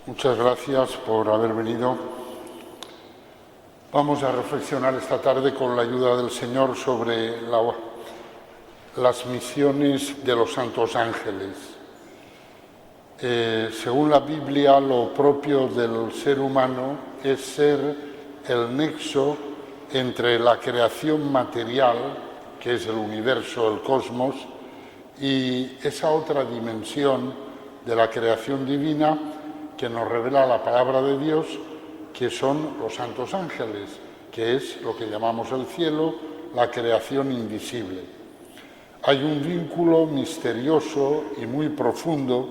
Muchas gracias por haber venido. Vamos a reflexionar esta tarde con la ayuda del Señor sobre las misiones de los santos ángeles. Según la Biblia, lo propio del ser humano es ser el nexo entre la creación material, que es el universo, el cosmos, y esa otra dimensión de la creación divina que nos revela la palabra de Dios, que son los santos ángeles, que es lo que llamamos el cielo, la creación invisible. Hay un vínculo misterioso y muy profundo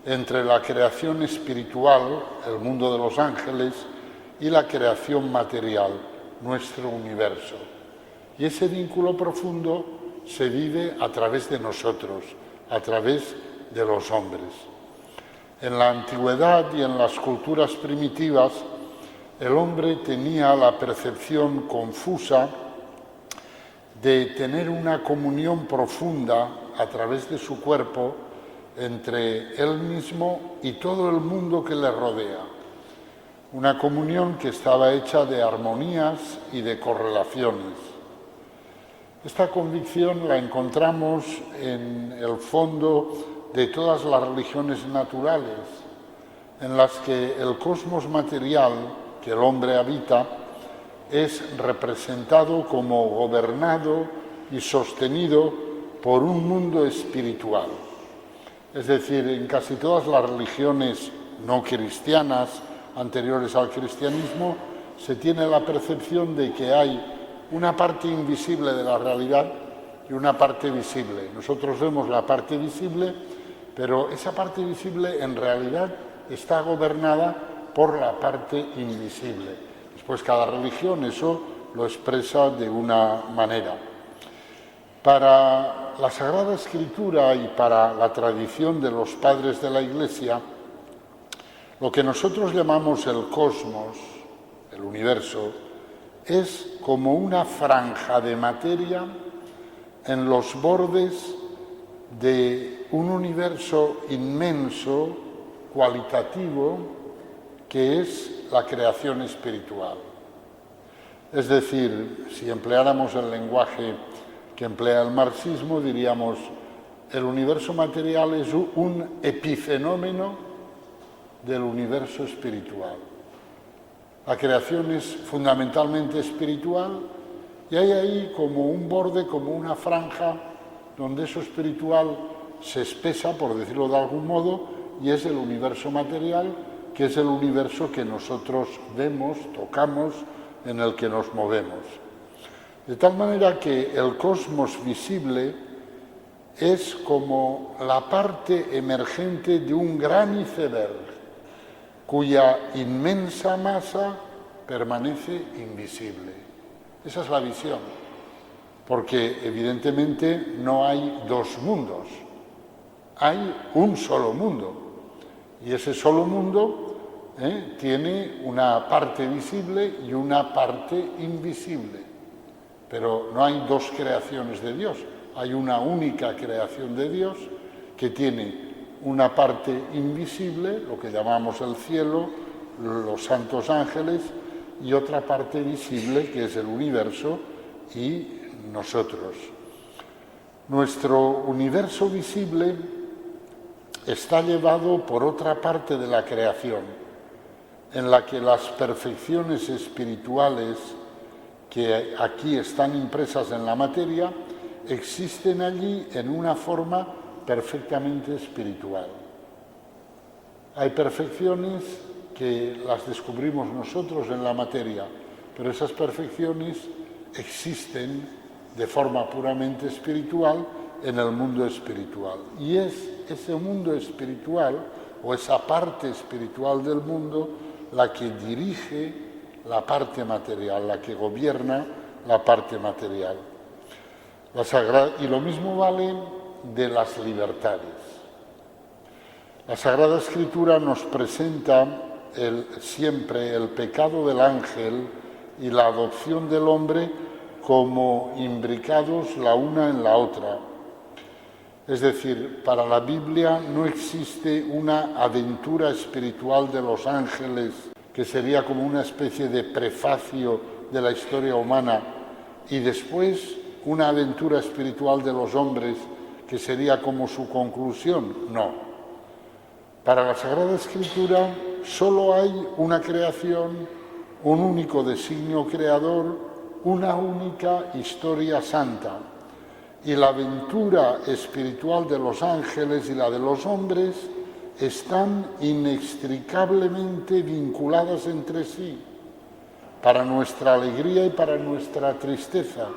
entre la creación espiritual, el mundo de los ángeles, y la creación material, nuestro universo. Y ese vínculo profundo se vive a través de nosotros, a través de los hombres. En la antigüedad y en las culturas primitivas, el hombre tenía la percepción confusa de tener una comunión profunda a través de su cuerpo entre él mismo y todo el mundo que le rodea. Una comunión que estaba hecha de armonías y de correlaciones. Esta convicción la encontramos en el fondo de todas las religiones naturales, en las que el cosmos material que el hombre habita es representado como gobernado y sostenido por un mundo espiritual. Es decir, en casi todas las religiones no cristianas anteriores al cristianismo se tiene la percepción de que hay una parte invisible de la realidad y una parte visible. Nosotros vemos la parte visible, pero esa parte visible en realidad está gobernada por la parte invisible. Después cada religión eso lo expresa de una manera. Para la Sagrada Escritura y para la tradición de los padres de la Iglesia, lo que nosotros llamamos el cosmos, el universo, es como una franja de materia en los bordes de un universo inmenso, cualitativo, que es la creación espiritual. Es decir, si empleáramos el lenguaje que emplea el marxismo, diríamos, el universo material es un epifenómeno del universo espiritual. La creación es fundamentalmente espiritual y hay ahí como un borde, como una franja, donde eso espiritual se espesa, por decirlo de algún modo, y es el universo material, que es el universo que nosotros vemos, tocamos, en el que nos movemos. De tal manera que el cosmos visible es como la parte emergente de un gran iceberg, cuya inmensa masa permanece invisible. Esa es la visión, porque evidentemente no hay dos mundos, hay un solo mundo, y ese solo mundo tiene una parte visible y una parte invisible, pero no hay dos creaciones de Dios, hay una única creación de Dios que tiene una parte invisible, lo que llamamos el cielo, los santos ángeles, y otra parte visible, que es el universo y nosotros. Nuestro universo visible está llevado por otra parte de la creación, en la que las perfecciones espirituales que aquí están impresas en la materia existen allí en una forma perfectamente espiritual. Hay perfecciones que las descubrimos nosotros en la materia, pero esas perfecciones existen de forma puramente espiritual en el mundo espiritual. Y es ese mundo espiritual o esa parte espiritual del mundo la que dirige la parte material, la que gobierna la parte material. Y lo mismo vale de las libertades. La Sagrada Escritura nos presenta siempre el pecado del ángel y la adopción del hombre como imbricados la una en la otra. Es decir, para la Biblia no existe una aventura espiritual de los ángeles que sería como una especie de prefacio de la historia humana y después una aventura espiritual de los hombres que sería como su conclusión. No. Para la Sagrada Escritura solo hay una creación, un único designio creador, una única historia santa. Y la aventura espiritual de los ángeles y la de los hombres están inextricablemente vinculadas entre sí, para nuestra alegría y para nuestra tristeza.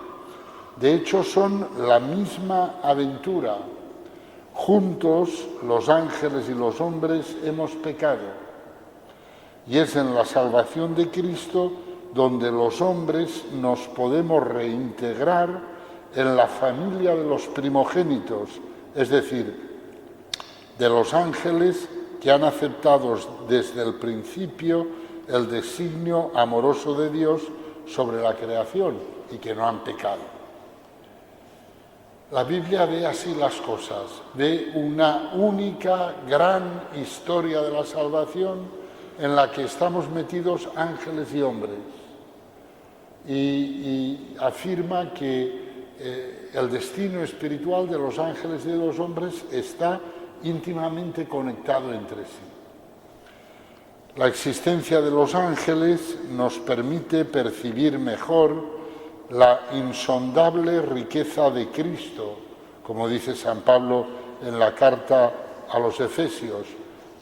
De hecho, son la misma aventura. Juntos, los ángeles y los hombres hemos pecado. Y es en la salvación de Cristo donde los hombres nos podemos reintegrar en la familia de los primogénitos, es decir, de los ángeles que han aceptado desde el principio el designio amoroso de Dios sobre la creación y que no han pecado. La Biblia ve así las cosas, ve una única gran historia de la salvación en la que estamos metidos ángeles y hombres y afirma que el destino espiritual de los ángeles y de los hombres está íntimamente conectado entre sí. La existencia de los ángeles nos permite percibir mejor la insondable riqueza de Cristo, como dice San Pablo en la carta a los Efesios,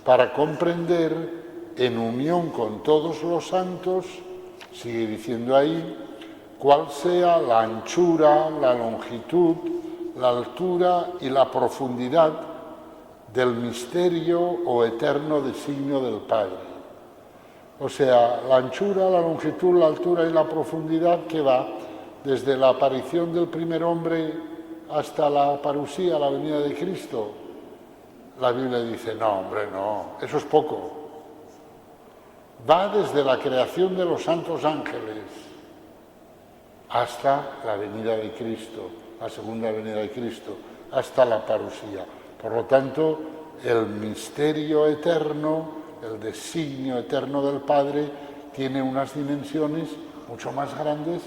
para comprender en unión con todos los santos, sigue diciendo ahí, cuál sea la anchura, la longitud, la altura y la profundidad del misterio o eterno designio del Padre. O sea, la anchura, la longitud, la altura y la profundidad que va desde la aparición del primer hombre hasta la parusía, la venida de Cristo. La Biblia dice, no, hombre, no, eso es poco. Va desde la creación de los santos ángeles hasta la venida de Cristo, la segunda venida de Cristo, hasta la parusía. Por lo tanto, el misterio eterno, el designio eterno del Padre, tiene unas dimensiones mucho más grandes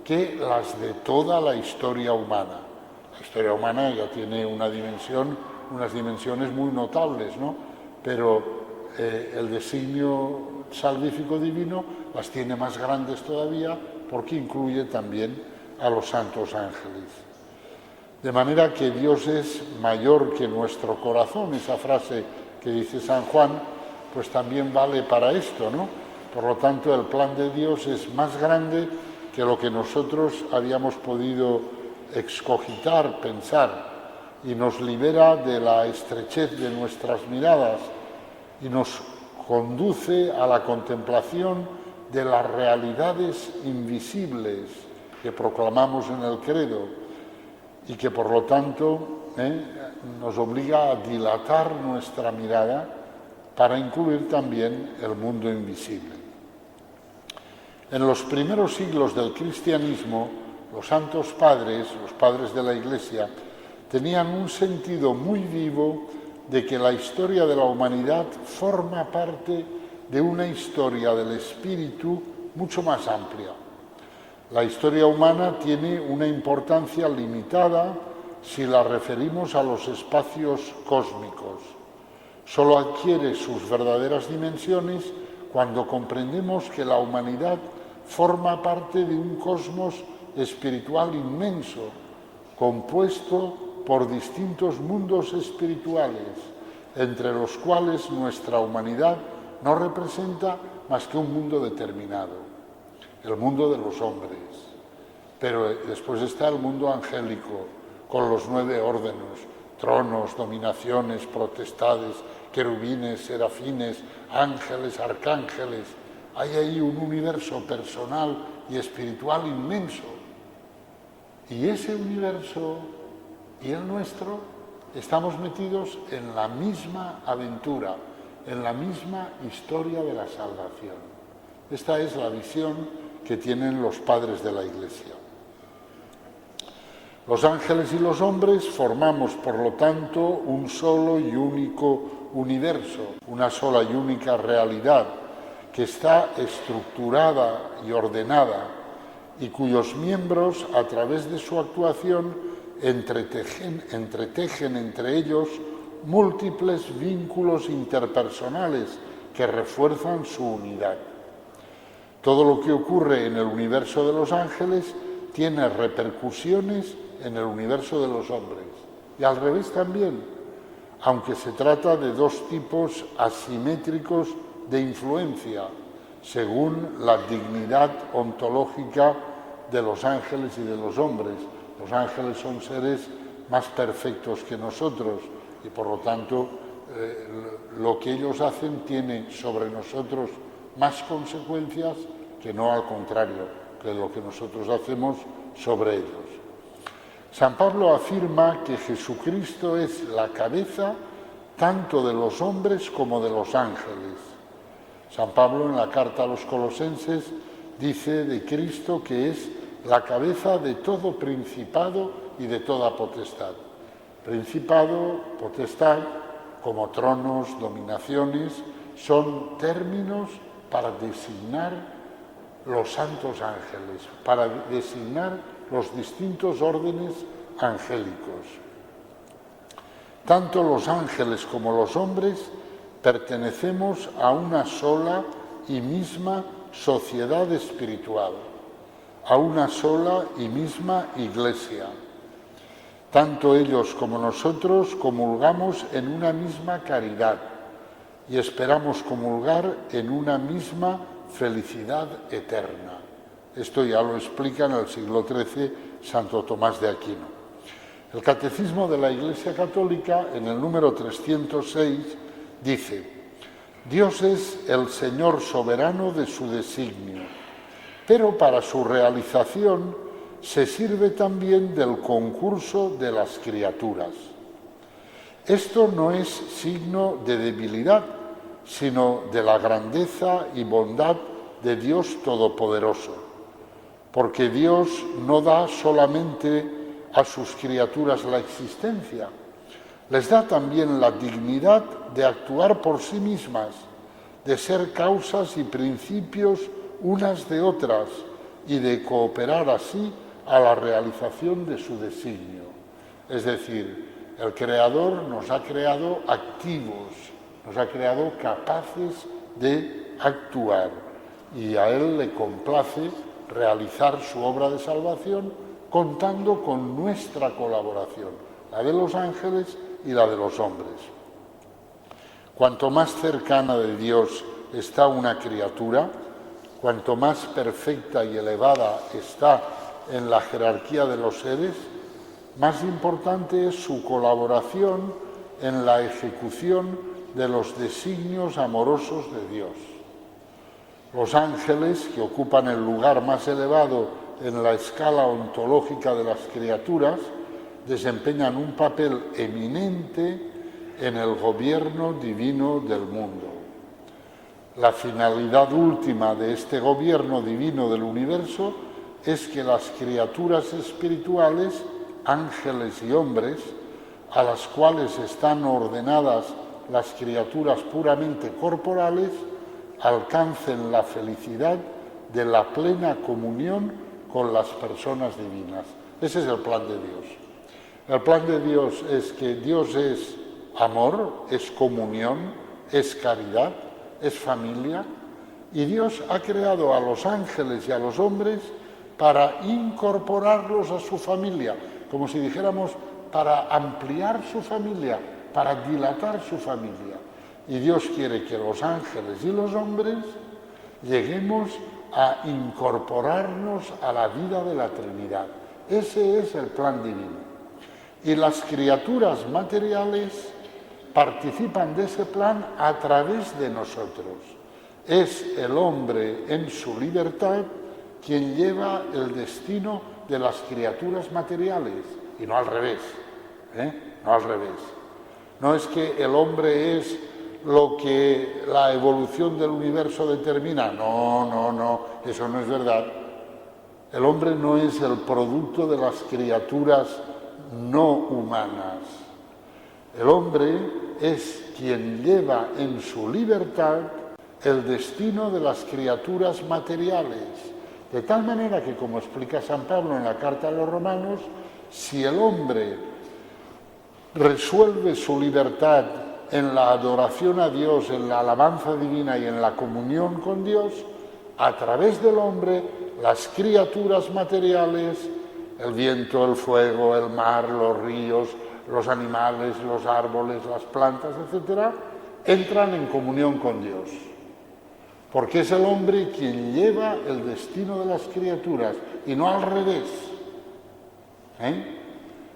que las de toda la historia humana. La historia humana ya tiene una dimensión, unas dimensiones muy notables, ¿no? Pero el designio salvífico divino las tiene más grandes todavía, porque incluye también a los santos ángeles. De manera que Dios es mayor que nuestro corazón, esa frase que dice San Juan, pues también vale para esto, ¿no? Por lo tanto, el plan de Dios es más grande que lo que nosotros habíamos podido excogitar, pensar, y nos libera de la estrechez de nuestras miradas y nos conduce a la contemplación de las realidades invisibles que proclamamos en el credo y que por lo tanto nos obliga a dilatar nuestra mirada para incluir también el mundo invisible. En los primeros siglos del cristianismo, los santos padres, los padres de la Iglesia, tenían un sentido muy vivo de que la historia de la humanidad forma parte de una historia del espíritu mucho más amplia. La historia humana tiene una importancia limitada si la referimos a los espacios cósmicos. Solo adquiere sus verdaderas dimensiones cuando comprendemos que la humanidad forma parte de un cosmos espiritual inmenso, compuesto por distintos mundos espirituales, entre los cuales nuestra humanidad no representa más que un mundo determinado, el mundo de los hombres. Pero después está el mundo angélico, con los 9 órdenes, tronos, dominaciones, potestades, querubines, serafines, ángeles, arcángeles. Hay ahí un universo personal y espiritual inmenso. Y ese universo y el nuestro estamos metidos en la misma aventura, en la misma historia de la salvación. Esta es la visión que tienen los padres de la Iglesia. Los ángeles y los hombres formamos, por lo tanto, un solo y único universo, una sola y única realidad que está estructurada y ordenada y cuyos miembros, a través de su actuación, entretejen entre ellos múltiples vínculos interpersonales que refuerzan su unidad. Todo lo que ocurre en el universo de los ángeles tiene repercusiones en el universo de los hombres, y al revés también, aunque se trata de dos tipos asimétricos de influencia, según la dignidad ontológica de los ángeles y de los hombres. Los ángeles son seres más perfectos que nosotros y por lo tanto lo que ellos hacen tiene sobre nosotros más consecuencias que no al contrario, que lo que nosotros hacemos sobre ellos. San Pablo afirma que Jesucristo es la cabeza tanto de los hombres como de los ángeles. San Pablo en la carta a los Colosenses dice de Cristo que es la cabeza de todo principado y de toda potestad. Principado, potestad, como tronos, dominaciones, son términos para designar los santos ángeles, para designar los distintos órdenes angélicos. Tanto los ángeles como los hombres pertenecemos a una sola y misma sociedad espiritual, a una sola y misma iglesia. Tanto ellos como nosotros comulgamos en una misma caridad y esperamos comulgar en una misma felicidad eterna. Esto ya lo explica en el siglo XIII Santo Tomás de Aquino. El Catecismo de la Iglesia Católica, en el número 306, dice: Dios es el Señor soberano de su designio, pero para su realización se sirve también del concurso de las criaturas. Esto no es signo de debilidad, sino de la grandeza y bondad de Dios Todopoderoso, porque Dios no da solamente a sus criaturas la existencia, les da también la dignidad de actuar por sí mismas, de ser causas y principios unas de otras y de cooperar así a la realización de su designio. Es decir, el Creador nos ha creado activos, nos ha creado capaces de actuar y a Él le complace realizar su obra de salvación contando con nuestra colaboración, la de los ángeles y la de los hombres. Cuanto más cercana de Dios está una criatura, cuanto más perfecta y elevada está en la jerarquía de los seres, más importante es su colaboración en la ejecución de los designios amorosos de Dios. Los ángeles, que ocupan el lugar más elevado en la escala ontológica de las criaturas, desempeñan un papel eminente en el gobierno divino del mundo. La finalidad última de este gobierno divino del universo es que las criaturas espirituales, ángeles y hombres, a las cuales están ordenadas las criaturas puramente corporales, alcancen la felicidad de la plena comunión con las personas divinas. Ese es el plan de Dios. El plan de Dios es que Dios es amor, es comunión, es caridad, es familia, y Dios ha creado a los ángeles y a los hombres para incorporarlos a su familia, como si dijéramos para ampliar su familia, para dilatar su familia. Y Dios quiere que los ángeles y los hombres lleguemos a incorporarnos a la vida de la Trinidad. Ese es el plan divino. Y las criaturas materiales participan de ese plan a través de nosotros. Es el hombre en su libertad quien lleva el destino de las criaturas materiales, y no al revés, no al revés. No es que el hombre es lo que la evolución del universo determina. No, eso no es verdad. El hombre no es el producto de las criaturas no humanas. El hombre es quien lleva en su libertad el destino de las criaturas materiales. De tal manera que, como explica San Pablo en la carta a los Romanos, si el hombre resuelve su libertad en la adoración a Dios, en la alabanza divina y en la comunión con Dios, a través del hombre, las criaturas materiales, el viento, el fuego, el mar, los ríos, los animales, los árboles, las plantas, etc., entran en comunión con Dios. Porque es el hombre quien lleva el destino de las criaturas y no al revés.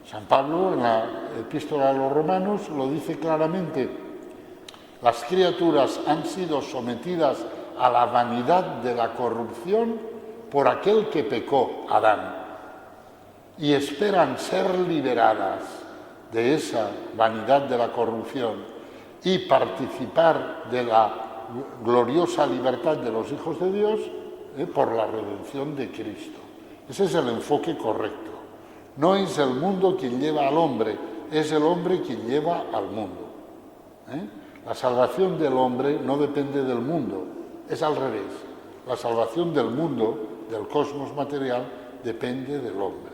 San Pablo en la epístola a los Romanos lo dice claramente: las criaturas han sido sometidas a la vanidad de la corrupción por aquel que pecó, Adán, y esperan ser liberadas de esa vanidad de la corrupción y participar de la gloriosa libertad de los hijos de Dios por la redención de Cristo. Ese es el enfoque correcto. No es el mundo quien lleva al hombre, es el hombre quien lleva al mundo. La salvación del hombre no depende del mundo, es al revés. La salvación del mundo, del cosmos material, depende del hombre.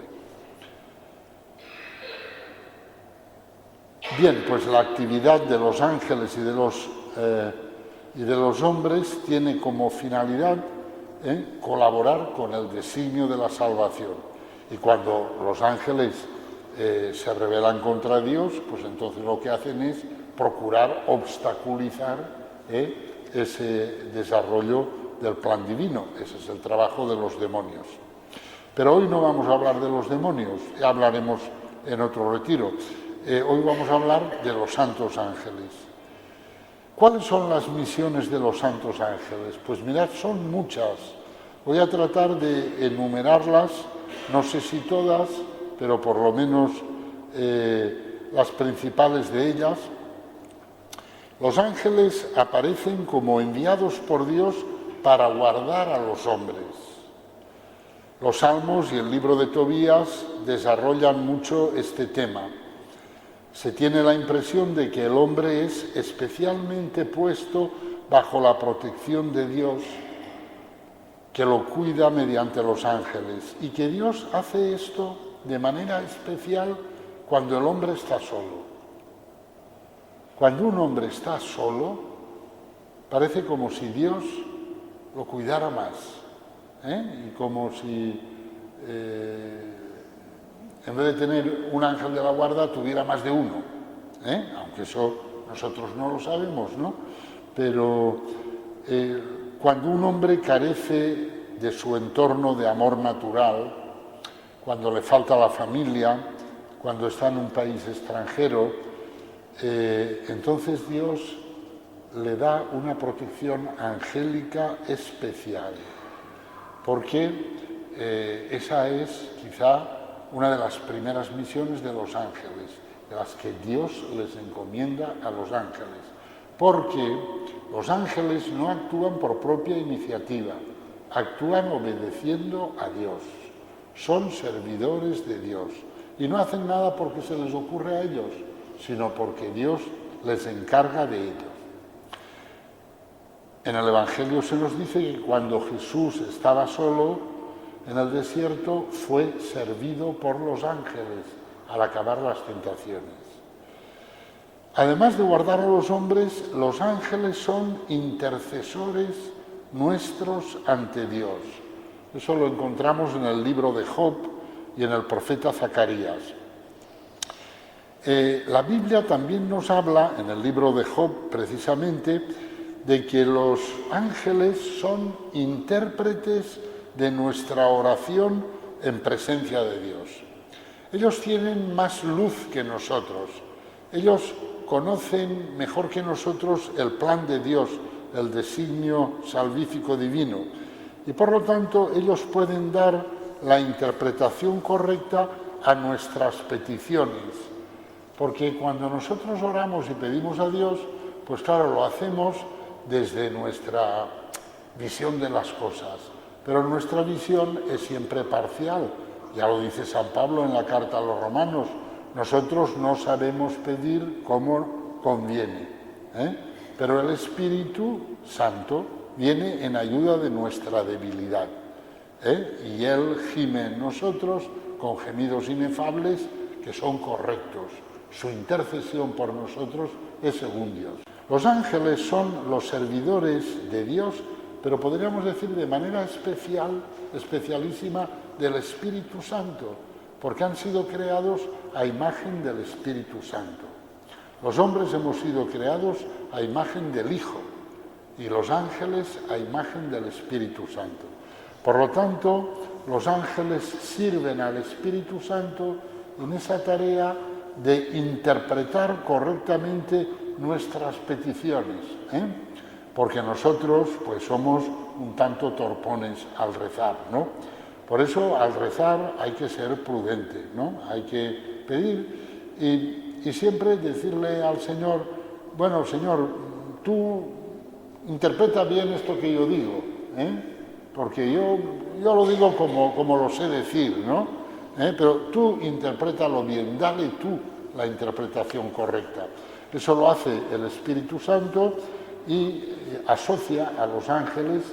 Bien, pues la actividad de los ángeles y de los hombres tiene como finalidad colaborar con el designio de la salvación. Y cuando los ángeles se rebelan contra Dios, pues entonces lo que hacen es procurar obstaculizar ese desarrollo del plan divino. Ese es el trabajo de los demonios. Pero hoy no vamos a hablar de los demonios, ya hablaremos en otro retiro. Hoy vamos a hablar de los santos ángeles. ¿Cuáles son las misiones de los santos ángeles? Pues mirad, son muchas. Voy a tratar de enumerarlas, no sé si todas, pero por lo menos las principales de ellas. Los ángeles aparecen como enviados por Dios para guardar a los hombres. Los Salmos y el libro de Tobías desarrollan mucho este tema. Se tiene la impresión de que el hombre es especialmente puesto bajo la protección de Dios, que lo cuida mediante los ángeles, y que Dios hace esto de manera especial cuando el hombre está solo. Cuando un hombre está solo, parece como si Dios lo cuidara más, y como si en vez de tener un ángel de la guarda tuviera más de uno, aunque eso nosotros no lo sabemos, ¿no? Pero cuando un hombre carece de su entorno de amor natural, cuando le falta la familia, cuando está en un país extranjero, entonces Dios le da una protección angélica especial, porque esa es quizá una de las primeras misiones de los ángeles, de las que Dios les encomienda a los ángeles, porque los ángeles no actúan por propia iniciativa, actúan obedeciendo a Dios, son servidores de Dios y no hacen nada porque se les ocurre a ellos, sino porque Dios les encarga de ellos. En el Evangelio se nos dice que cuando Jesús estaba solo en el desierto fue servido por los ángeles al acabar las tentaciones. Además de guardar a los hombres, los ángeles son intercesores nuestros ante Dios. Eso lo encontramos en el libro de Job y en el profeta Zacarías. La Biblia también nos habla, en el libro de Job precisamente, de que los ángeles son intérpretes de nuestra oración en presencia de Dios. Ellos tienen más luz que nosotros. Ellos conocen mejor que nosotros el plan de Dios, el designio salvífico divino. Y por lo tanto, ellos pueden dar la interpretación correcta a nuestras peticiones. Porque cuando nosotros oramos y pedimos a Dios, pues claro, lo hacemos desde nuestra visión de las cosas. pero nuestra visión es siempre parcial. Ya lo dice San Pablo en la carta a los romanos, nosotros no sabemos pedir como conviene, pero el Espíritu Santo viene en ayuda de nuestra debilidad, y Él gime en nosotros con gemidos inefables que son correctos. Su intercesión por nosotros es según Dios. Los ángeles son los servidores de Dios, pero podríamos decir de manera especial, especialísima, del Espíritu Santo, porque han sido creados a imagen del Espíritu Santo. Los hombres hemos sido creados a imagen del Hijo y los ángeles a imagen del Espíritu Santo. Por lo tanto, los ángeles sirven al Espíritu Santo en esa tarea de interpretar correctamente nuestras peticiones, porque nosotros pues somos un tanto torpones al rezar, ¿no? Por eso al rezar hay que ser prudente, ¿no? Hay que pedir y siempre decirle al Señor, bueno, Señor, tú interpreta bien esto que yo digo, porque yo lo digo como lo sé decir, ¿no? Pero tú interprétalo bien, dale tú la interpretación correcta. Eso lo hace el Espíritu Santo y asocia a los ángeles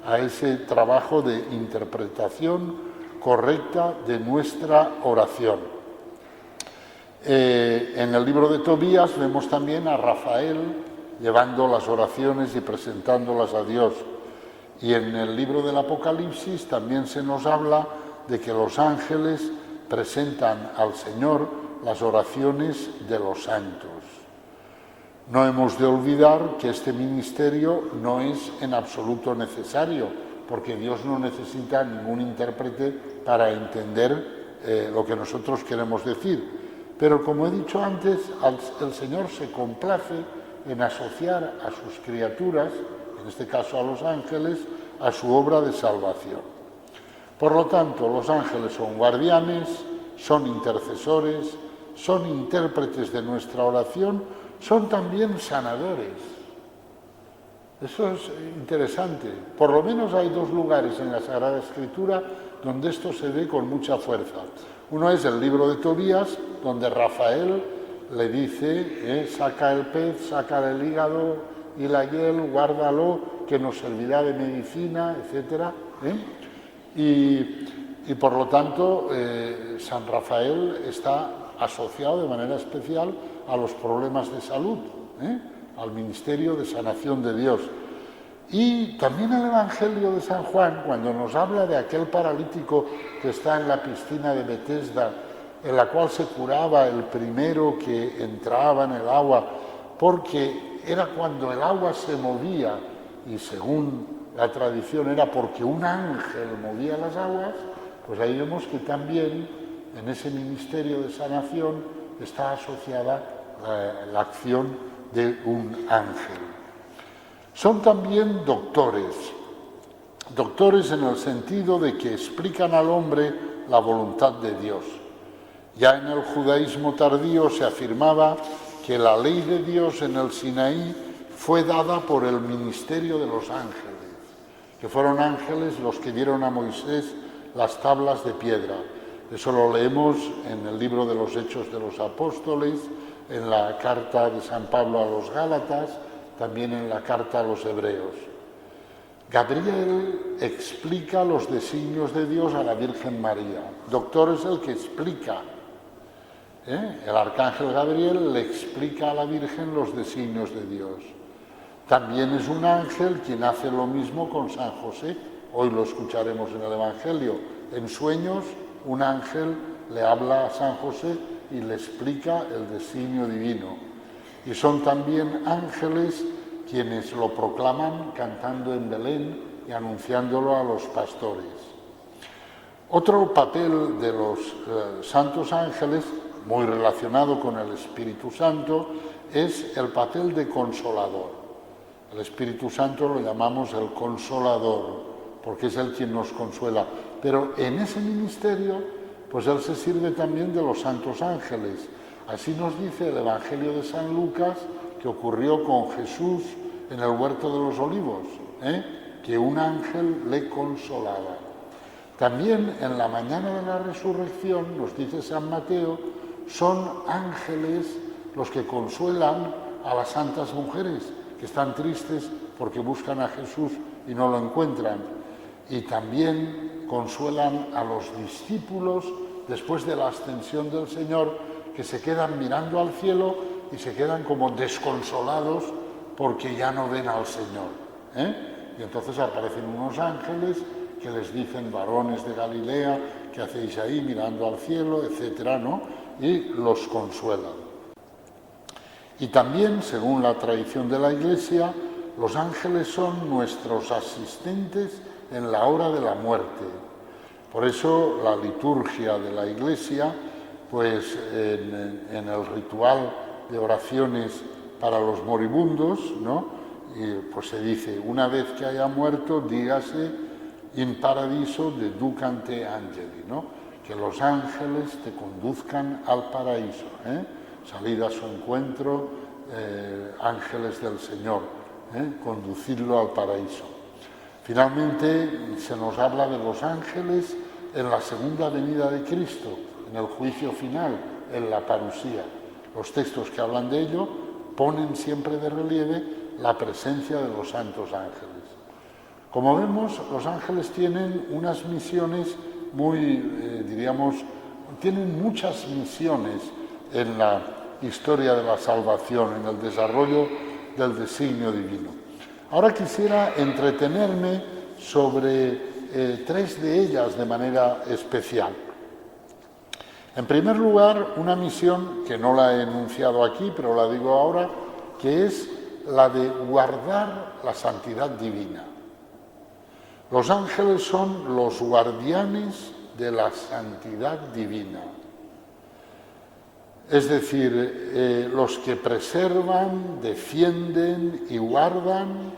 a ese trabajo de interpretación correcta de nuestra oración. En el libro de Tobías vemos también a Rafael llevando las oraciones y presentándolas a Dios. Y en el libro del Apocalipsis también se nos habla de que los ángeles presentan al Señor las oraciones de los santos. No hemos de olvidar que este ministerio no es en absoluto necesario, porque Dios no necesita ningún intérprete para entender lo que nosotros queremos decir. Pero como he dicho antes, el Señor se complace en asociar a sus criaturas, en este caso a los ángeles, a su obra de salvación. Por lo tanto, los ángeles son guardianes, son intercesores, son intérpretes de nuestra oración, son también sanadores. Eso es interesante. Por lo menos hay dos lugares en la Sagrada Escritura donde esto se ve con mucha fuerza. Uno es el libro de Tobías, donde Rafael le dice, saca el pez, saca el hígado y la hiel, guárdalo, que nos servirá de medicina, etc. Y por lo tanto, San Rafael está asociado de manera especial a los problemas de salud, al ministerio de sanación de Dios. Y también el Evangelio de San Juan, cuando nos habla de aquel paralítico que está en la piscina de Betesda, en la cual se curaba el primero que entraba en el agua, porque era cuando el agua se movía, y según la tradición era porque un ángel movía las aguas, pues ahí vemos que también en ese ministerio de sanación está asociada la acción de un ángel. Son también doctores, doctores en el sentido de que explican al hombre la voluntad de Dios. Ya en el judaísmo tardío se afirmaba que la ley de Dios en el Sinaí fue dada por el ministerio de los ángeles, que fueron ángeles los que dieron a Moisés las tablas de piedra. Eso lo leemos en el libro de los Hechos de los Apóstoles, en la carta de San Pablo a los Gálatas, también en la carta a los Hebreos. Gabriel explica los designios de Dios a la Virgen María. Doctor es el que explica. El arcángel Gabriel le explica a la Virgen los designios de Dios. También es un ángel quien hace lo mismo con San José. Hoy lo escucharemos en el Evangelio. En sueños, un ángel le habla a San José y le explica el designio divino. Y son también ángeles quienes lo proclaman cantando en Belén y anunciándolo a los pastores. Otro papel de los santos ángeles, muy relacionado con el Espíritu Santo, es el papel de consolador. El Espíritu Santo lo llamamos el consolador, porque es el quien nos consuela. Pero en ese ministerio, pues él se sirve también de los santos ángeles. Así nos dice el Evangelio de San Lucas, que ocurrió con Jesús en el huerto de los olivos, que un ángel le consolaba. También en la mañana de la resurrección, nos dice San Mateo, son ángeles los que consuelan a las santas mujeres que están tristes porque buscan a Jesús y no lo encuentran. Y también consuelan a los discípulos después de la ascensión del Señor, que se quedan mirando al cielo y se quedan como desconsolados porque ya no ven al Señor. Y entonces aparecen unos ángeles que les dicen: varones de Galilea, ¿qué hacéis ahí mirando al cielo?, etcétera, ¿no? Y los consuelan. Y también, según la tradición de la Iglesia, los ángeles son nuestros asistentes en la hora de la muerte. Por eso la liturgia de la Iglesia, pues en el ritual de oraciones para los moribundos, ¿no?, pues se dice: una vez que haya muerto, dígase in paradiso deducante angeli, ¿no?, que los ángeles te conduzcan al paraíso, salid a su encuentro, ángeles del Señor, conducidlo al paraíso. Finalmente se nos habla de los ángeles en la segunda venida de Cristo, en el juicio final, en la parusía. Los textos que hablan de ello ponen siempre de relieve la presencia de los santos ángeles. Como vemos, los ángeles tienen unas misiones tienen muchas misiones en la historia de la salvación, en el desarrollo del designio divino. Ahora quisiera entretenerme sobre 3 de ellas de manera especial. En primer lugar, una misión que no la he enunciado aquí, pero la digo ahora, que es la de guardar la santidad divina. Los ángeles son los guardianes de la santidad divina. Es decir, los que preservan, defienden y guardan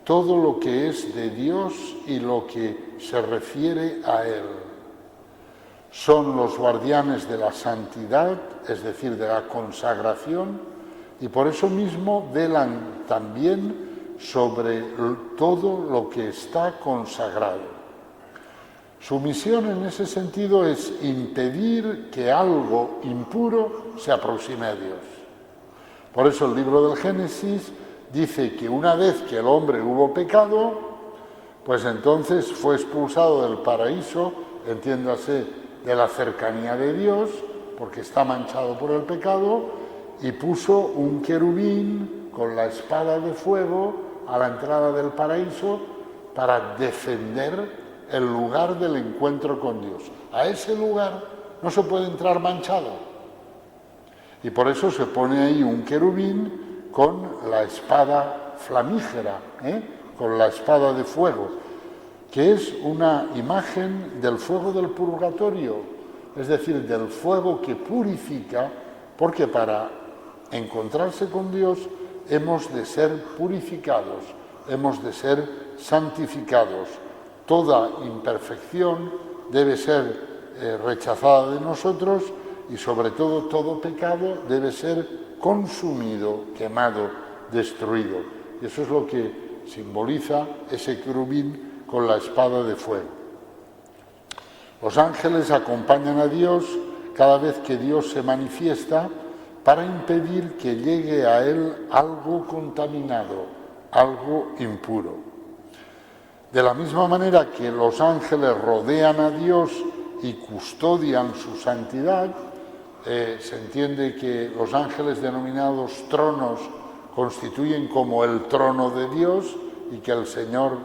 todo lo que es de Dios y lo que se refiere a Él. Son los guardianes de la santidad, es decir, de la consagración, y por eso mismo velan también sobre todo lo que está consagrado. Su misión en ese sentido es impedir que algo impuro se aproxime a Dios. Por eso el libro del Génesis dice que una vez que el hombre hubo pecado, pues entonces fue expulsado del paraíso, entiéndase, de la cercanía de Dios, porque está manchado por el pecado, y puso un querubín con la espada de fuego a la entrada del paraíso para defender el lugar del encuentro con Dios. A ese lugar no se puede entrar manchado. Y por eso se pone ahí un querubín con la espada flamígera, con la espada de fuego, que es una imagen del fuego del purgatorio, es decir, del fuego que purifica, porque para encontrarse con Dios hemos de ser purificados, hemos de ser santificados. Toda imperfección debe ser rechazada de nosotros y sobre todo pecado debe ser consumido, quemado, destruido. Y eso es lo que simboliza ese querubín con la espada de fuego. Los ángeles acompañan a Dios cada vez que Dios se manifiesta para impedir que llegue a Él algo contaminado, algo impuro. De la misma manera que los ángeles rodean a Dios y custodian su santidad, se entiende que los ángeles denominados tronos constituyen como el trono de Dios y que el Señor,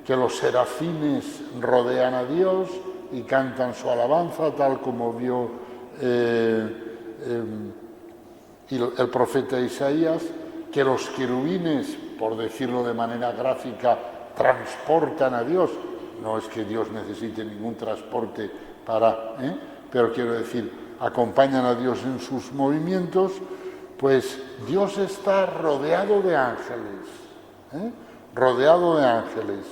que los serafines rodean a Dios y cantan su alabanza, tal como vio el profeta Isaías, que los querubines, por decirlo de manera gráfica, transportan a Dios. No es que Dios necesite ningún transporte pero quiero decir, acompañan a Dios en sus movimientos, pues Dios está rodeado de ángeles, rodeado de ángeles.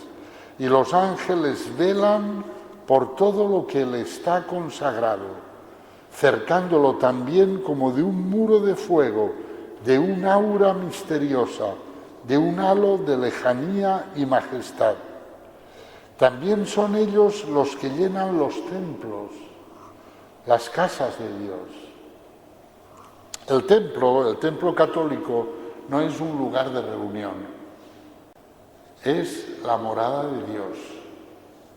Y los ángeles velan por todo lo que le está consagrado, cercándolo también como de un muro de fuego, de un aura misteriosa, de un halo de lejanía y majestad. También son ellos los que llenan los templos, las casas de Dios. El templo católico, no es un lugar de reunión, es la morada de Dios,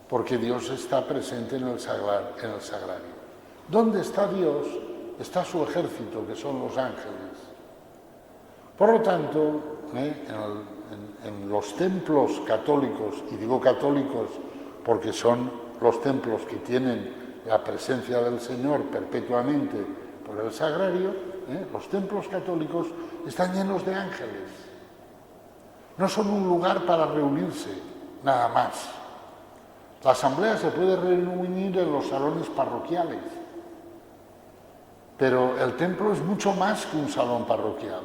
porque Dios está presente en el sagrario. ¿Dónde está Dios? Está su ejército, que son los ángeles. Por lo tanto, en los templos católicos, y digo católicos porque son los templos que tienen la presencia del Señor perpetuamente por el sagrario, los templos católicos están llenos de ángeles. No son un lugar para reunirse, nada más. La asamblea se puede reunir en los salones parroquiales, pero el templo es mucho más que un salón parroquial.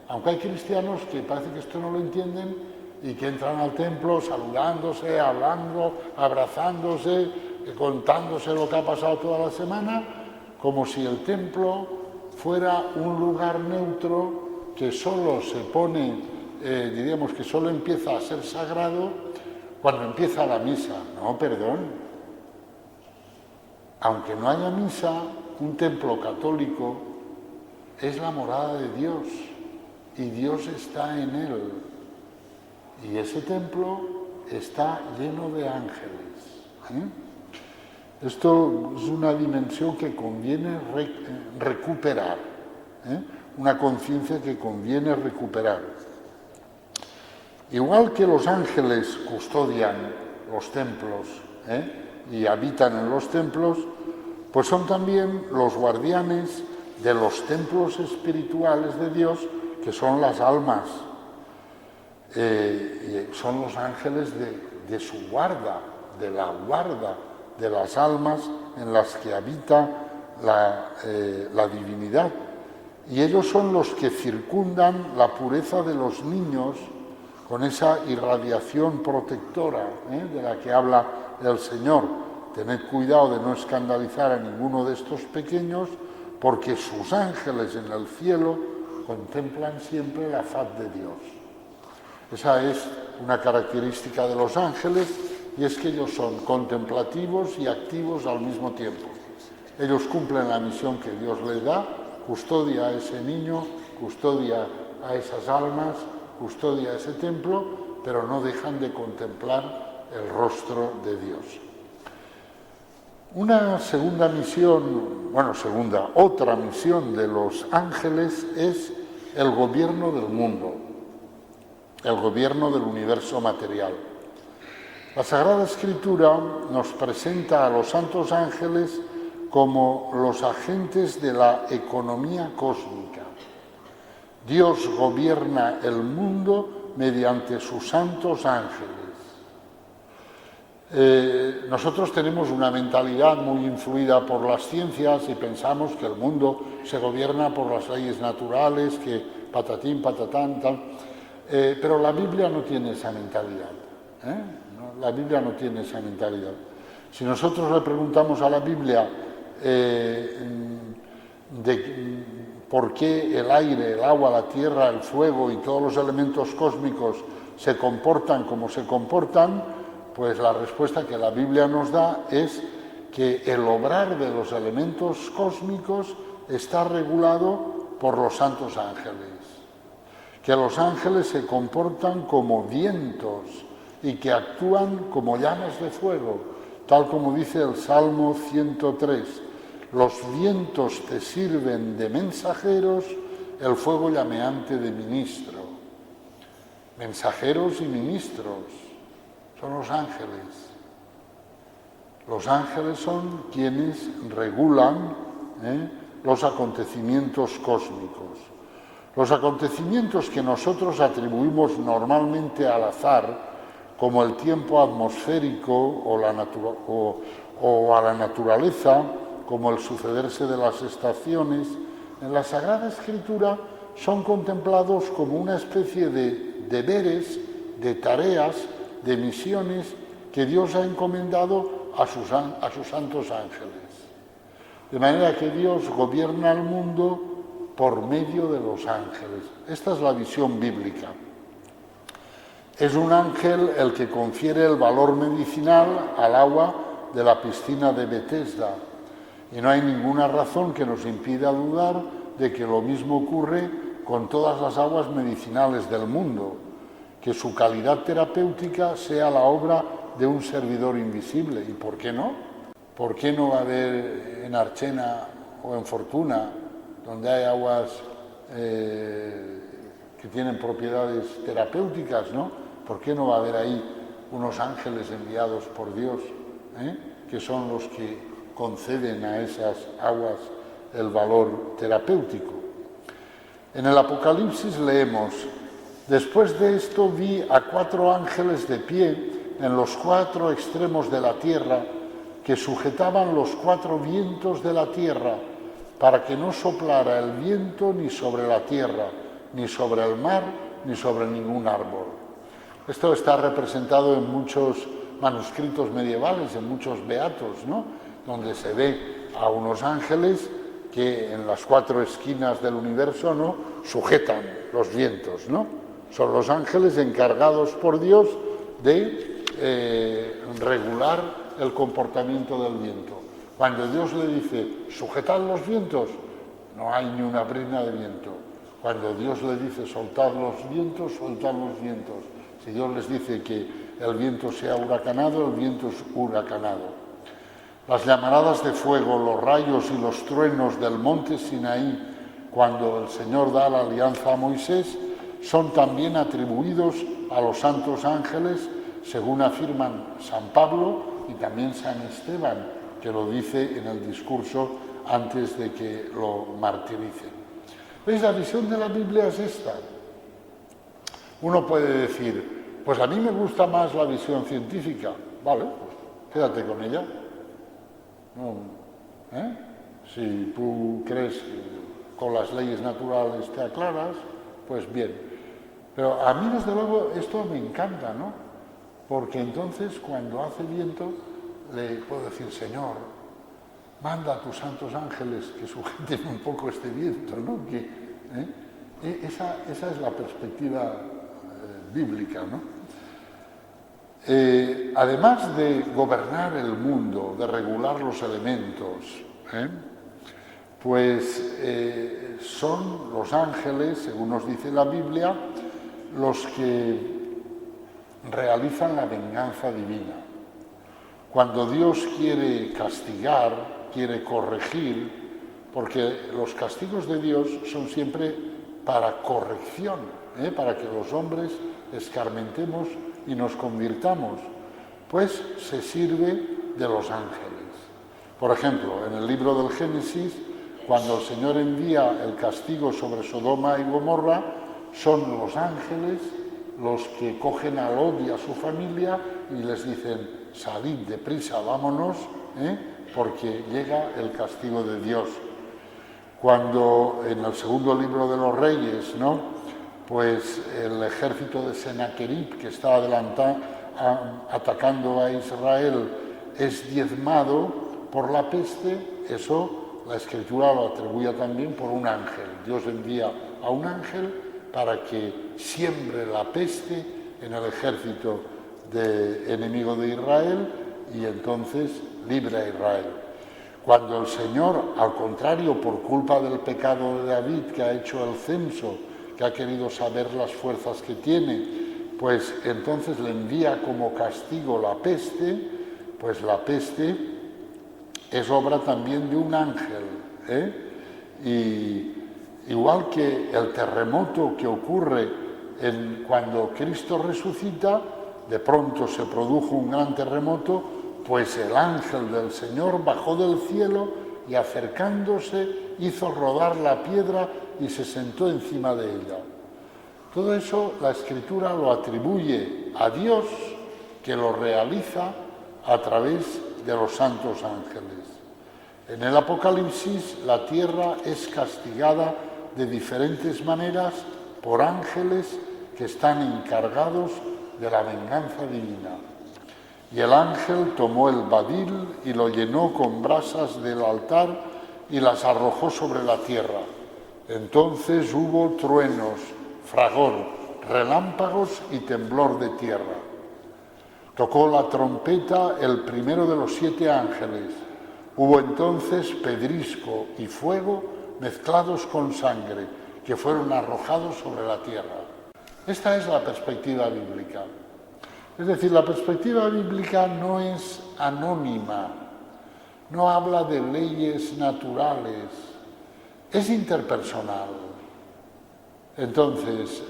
Aunque hay cristianos que parece que esto no lo entienden y que entran al templo saludándose, hablando, abrazándose, contándose lo que ha pasado toda la semana, como si el templo fuera un lugar neutro que solo se pone, diríamos que solo empieza a ser sagrado cuando empieza la misa. No, perdón. Aunque no haya misa, un templo católico es la morada de Dios y Dios está en él. Y ese templo está lleno de ángeles. Esto es una dimensión que conviene recuperar, una conciencia que conviene recuperar. Igual que los ángeles custodian los templos y habitan en los templos, pues son también los guardianes de los templos espirituales de Dios, que son las almas. Son los ángeles de su guarda, de la guarda de las almas en las que habita la divinidad. Y ellos son los que circundan la pureza de los niños con esa irradiación protectora de la que habla el Señor. Tened cuidado de no escandalizar a ninguno de estos pequeños, porque sus ángeles en el cielo contemplan siempre la faz de Dios. Esa es una característica de los ángeles, y es que ellos son contemplativos y activos al mismo tiempo. Ellos cumplen la misión que Dios les da, custodia a ese niño, custodia a esas almas, custodia a ese templo, pero no dejan de contemplar el rostro de Dios. Una segunda misión, otra misión de los ángeles es el gobierno del mundo, el gobierno del universo material. La Sagrada Escritura nos presenta a los santos ángeles como los agentes de la economía cósmica. Dios gobierna el mundo mediante sus santos ángeles. Nosotros tenemos una mentalidad muy influida por las ciencias y pensamos que el mundo se gobierna por las leyes naturales, que patatín, patatán, tal. Pero la Biblia no tiene esa mentalidad. La Biblia no tiene esa mentalidad. Si nosotros le preguntamos a la Biblia por qué el aire, el agua, la tierra, el fuego y todos los elementos cósmicos se comportan como se comportan, pues la respuesta que la Biblia nos da es que el obrar de los elementos cósmicos está regulado por los santos ángeles, que los ángeles se comportan como vientos y que actúan como llamas de fuego, tal como dice el Salmo 103. Los vientos te sirven de mensajeros, el fuego llameante de ministro. Mensajeros y ministros son los ángeles. Los ángeles son quienes regulan los acontecimientos cósmicos. Los acontecimientos que nosotros atribuimos normalmente al azar, como el tiempo atmosférico o a la naturaleza, como el sucederse de las estaciones, en la Sagrada Escritura son contemplados como una especie de deberes, de tareas, de misiones que Dios ha encomendado a sus santos ángeles. De manera que Dios gobierna el mundo por medio de los ángeles. Esta es la visión bíblica. Es un ángel el que confiere el valor medicinal al agua de la piscina de Betesda. Y no hay ninguna razón que nos impida dudar de que lo mismo ocurre con todas las aguas medicinales del mundo, que su calidad terapéutica sea la obra de un servidor invisible. ¿Y por qué no? ¿Por qué no va a haber en Archena o en Fortuna, donde hay aguas que tienen propiedades terapéuticas, ¿no? ¿Por qué no va a haber ahí unos ángeles enviados por Dios, que son los que conceden a esas aguas el valor terapéutico? En el Apocalipsis leemos: después de esto vi a 4 ángeles de pie en los 4 extremos de la tierra, que sujetaban los 4 vientos de la tierra, para que no soplara el viento ni sobre la tierra, ni sobre el mar, ni sobre ningún árbol. Esto está representado en muchos manuscritos medievales, en muchos beatos, ¿no? Donde se ve a unos ángeles que en las 4 esquinas del universo, ¿no?, sujetan los vientos, ¿no? Son los ángeles encargados por Dios de regular el comportamiento del viento. Cuando Dios le dice, sujetad los vientos, no hay ni una brina de viento. Cuando Dios le dice, soltad los vientos, soltad los vientos. Si Dios les dice que el viento sea huracanado, el viento es huracanado. Las llamaradas de fuego, los rayos y los truenos del monte Sinaí, cuando el Señor da la alianza a Moisés, son también atribuidos a los santos ángeles, según afirman San Pablo y también San Esteban, que lo dice en el discurso antes de que lo martiricen. ¿Veis? La visión de la Biblia es esta. Uno puede decir, pues a mí me gusta más la visión científica. Vale, pues quédate con ella. Si tú crees que con las leyes naturales te aclaras, pues bien. Pero a mí, desde luego, esto me encanta, ¿no? Porque entonces, cuando hace viento, le puedo decir, Señor, manda a tus santos ángeles que sujeten un poco este viento, ¿no? Esa es la perspectiva bíblica, ¿no? Además de gobernar el mundo, de regular los elementos, pues son los ángeles, según nos dice la Biblia, los que realizan la venganza divina. Cuando Dios quiere castigar, quiere corregir, porque los castigos de Dios son siempre para corrección, para que los hombres escarmentemos y nos convirtamos, pues se sirve de los ángeles. Por ejemplo, en el libro del Génesis, cuando el Señor envía el castigo sobre Sodoma y Gomorra, son los ángeles los que cogen a Lot y a su familia y les dicen, salid deprisa, vámonos, porque llega el castigo de Dios. Cuando en el segundo libro de los Reyes, ¿no?, pues el ejército de Senaquerib, que está atacando a Israel, es diezmado por la peste, eso la Escritura lo atribuye también por un ángel. Dios envía a un ángel para que siembre la peste en el ejército enemigo de Israel y entonces libre a Israel. Cuando el Señor, al contrario, por culpa del pecado de David, que ha hecho el censo, que ha querido saber las fuerzas que tiene, pues entonces le envía como castigo la peste, pues la peste es obra también de un ángel, Y igual que el terremoto que ocurre cuando Cristo resucita, de pronto se produjo un gran terremoto, pues el ángel del Señor bajó del cielo y acercándose hizo rodar la piedra y se sentó encima de ella. Todo eso la Escritura lo atribuye a Dios, que lo realiza a través de los santos ángeles. En el Apocalipsis la tierra es castigada de diferentes maneras por ángeles que están encargados de la venganza divina. Y el ángel tomó el badil y lo llenó con brasas del altar y las arrojó sobre la tierra. Entonces hubo truenos, fragor, relámpagos y temblor de tierra. Tocó la trompeta el primero de los 7 ángeles. Hubo entonces pedrisco y fuego mezclados con sangre, que fueron arrojados sobre la tierra. Esta es la perspectiva bíblica. Es decir, la perspectiva bíblica no es anónima, no habla de leyes naturales, es interpersonal. Entonces,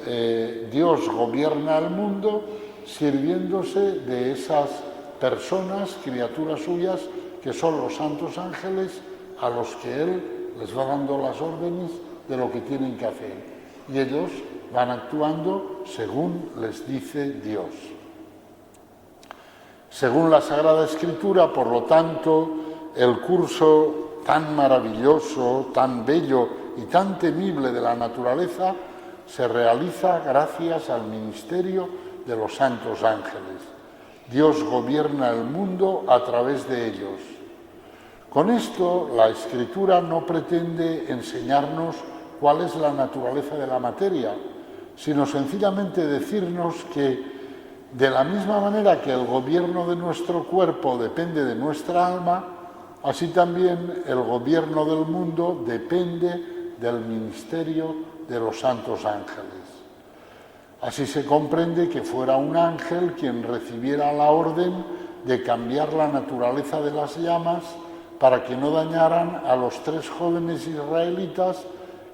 Dios gobierna el mundo sirviéndose de esas personas, criaturas suyas, que son los santos ángeles, a los que Él les va dando las órdenes de lo que tienen que hacer. Y ellos van actuando según les dice Dios. Según la Sagrada Escritura, por lo tanto, el curso tan maravilloso, tan bello y tan temible de la naturaleza se realiza gracias al ministerio de los santos ángeles. Dios gobierna el mundo a través de ellos. Con esto, la Escritura no pretende enseñarnos cuál es la naturaleza de la materia, sino sencillamente decirnos que, de la misma manera que el gobierno de nuestro cuerpo depende de nuestra alma, así también el gobierno del mundo depende del ministerio de los santos ángeles. Así se comprende que fuera un ángel quien recibiera la orden de cambiar la naturaleza de las llamas para que no dañaran a los 3 jóvenes israelitas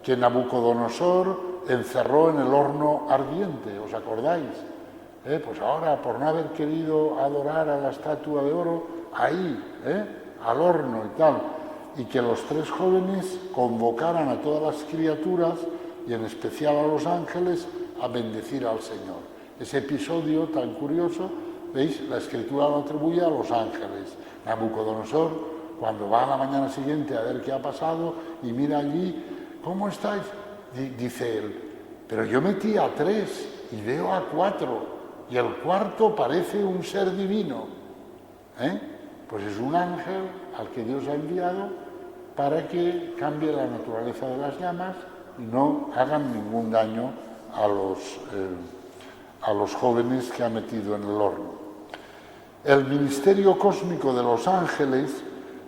que Nabucodonosor encerró en el horno ardiente. ¿Os acordáis? Pues ahora, por no haber querido adorar a la estatua de oro, ahí, al horno y tal, y que los 3 jóvenes convocaran a todas las criaturas, y en especial a los ángeles, a bendecir al Señor. Ese episodio tan curioso, ¿veis? La Escritura lo atribuye a los ángeles. Nabucodonosor, cuando va a la mañana siguiente a ver qué ha pasado y mira allí, ¿cómo estáis? Dice él, pero yo metí a 3 y veo a 4, y el cuarto parece un ser divino. Pues es un ángel al que Dios ha enviado para que cambie la naturaleza de las llamas y no hagan ningún daño a los jóvenes que ha metido en el horno. El ministerio cósmico de los ángeles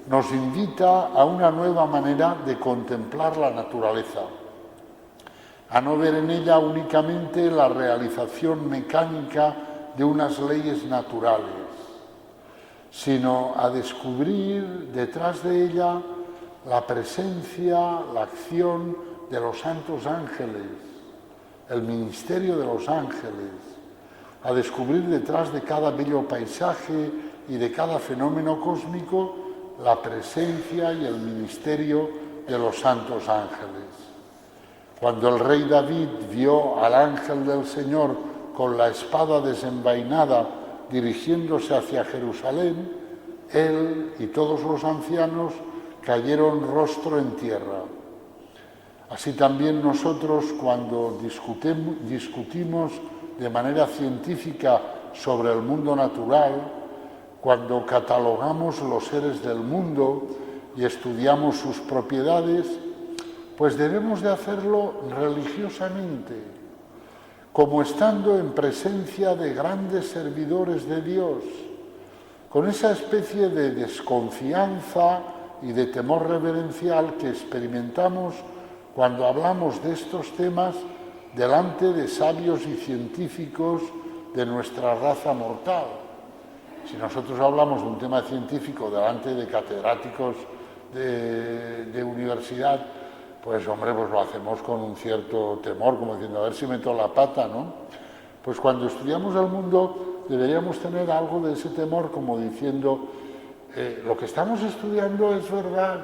nos invita a una nueva manera de contemplar la naturaleza, a no ver en ella únicamente la realización mecánica de unas leyes naturales, sino a descubrir detrás de ella la presencia, la acción de los santos ángeles, el ministerio de los ángeles, a descubrir detrás de cada bello paisaje y de cada fenómeno cósmico la presencia y el ministerio de los santos ángeles. Cuando el rey David vio al ángel del Señor con la espada desenvainada dirigiéndose hacia Jerusalén, él y todos los ancianos cayeron rostro en tierra. Así también nosotros, cuando discutimos de manera científica sobre el mundo natural, cuando catalogamos los seres del mundo y estudiamos sus propiedades, pues debemos de hacerlo religiosamente, como estando en presencia de grandes servidores de Dios, con esa especie de desconfianza y de temor reverencial que experimentamos cuando hablamos de estos temas delante de sabios y científicos de nuestra raza mortal. Si nosotros hablamos de un tema científico delante de catedráticos de universidad, pues hombre, pues lo hacemos con un cierto temor, como diciendo, a ver si meto la pata, ¿no? Pues cuando estudiamos el mundo deberíamos tener algo de ese temor, como diciendo, lo que estamos estudiando es verdad,